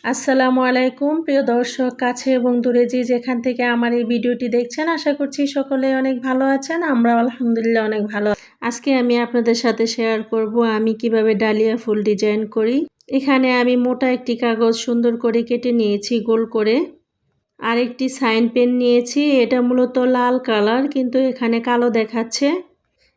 আসসালামু আলাইকুম প্রিয় দর্শক, কাছে এবং দূরে যে যেখান থেকে আমার এই ভিডিওটি দেখছেন, আশা করছি সকলে অনেক ভালো আছেন। আমরা আলহামদুলিল্লাহ অনেক ভালো। আজকে আমি আপনাদের সাথে শেয়ার করব আমি কিভাবে ডালিয়া ফুল ডিজাইন করি। এখানে আমি মোটা একটি কাগজ সুন্দর করে কেটে নিয়েছি গোল করে। আর একটি সাইন পেন নিয়েছি, এটা মূলত লাল কালার কিন্তু এখানে কালো দেখাচ্ছে।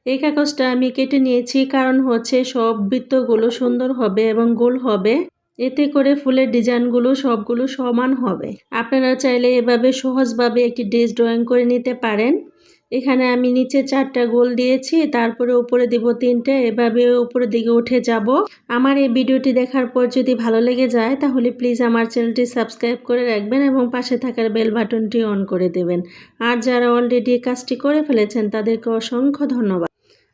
এই কাগজটা আমি কেটে নিয়েছি কারণ হচ্ছে সব বৃত্তগুলো সুন্দর হবে এবং গোল হবে, এতে করে ফুলের ডিজাইনগুলো সবগুলো সমান হবে। আপনারা চাইলে এভাবে সহজভাবে একটি ড্রেস ড্রয়িং করে নিতে পারেন। এখানে আমি নিচে 4টা গোল দিয়েছি, তারপরে উপরে দিব 3টে, এভাবে উপরের দিকে উঠে যাব। আমার এই ভিডিওটি দেখার পর যদি ভালো লেগে যায় তাহলে প্লিজ আমার চ্যানেলটি সাবস্ক্রাইব করে রাখবেন এবং পাশে থাকার বেল বাটনটি অন করে দেবেন। আর যারা অলরেডি কাজটি করে ফেলেছেন তাদেরকে অসংখ্য ধন্যবাদ।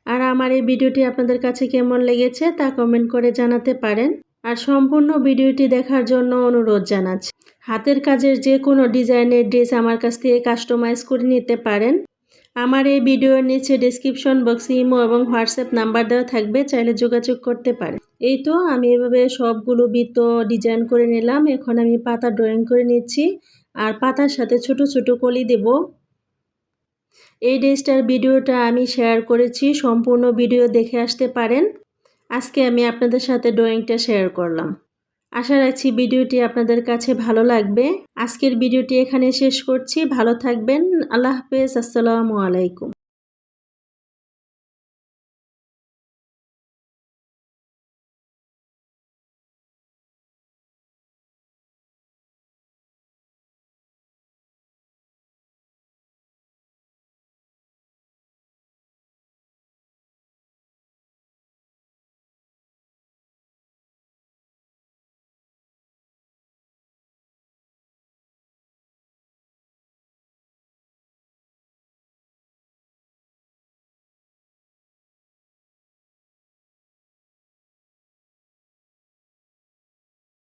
আর আমার এই ভিডিওটি আপনাদের কাছে কেমন লেগেছে তা কমেন্ট করে জানাতে পারেন। আর সম্পূর্ণ ভিডিওটি দেখার জন্য অনুরোধ জানাচ্ছি। হাতের কাজের যে কোনো ডিজাইনের ড্রেস আমার কাছ থেকে কাস্টমাইজ করে নিতে পারেন। আমার এই ভিডিওর নিচে ডেসক্রিপশন বক্সে ইমো এবং হোয়াটসঅ্যাপ নাম্বার দেওয়া থাকবে, চাইলে যোগাযোগ করতে পারেন। এই তো আমি এভাবে সবগুলো বৃত্ত ডিজাইন করে নিলাম। এখন আমি পাতা ড্রয়িং করে নিচ্ছি আর পাতার সাথে ছোট ছোট কলি দেব। এই ড্রেসটার ভিডিওটা আমি শেয়ার করেছি, সম্পূর্ণ ভিডিও দেখে আসতে পারেন। আজকে আমি আপনাদের সাথে ড্রয়িংটা শেয়ার করলাম। আশা রাখছি ভিডিওটি আপনাদের কাছে ভালো লাগবে। আজকের ভিডিওটি এখানে শেষ করছি। ভালো থাকবেন। আল্লাহ হাফেজ। আসসালামু আলাইকুম।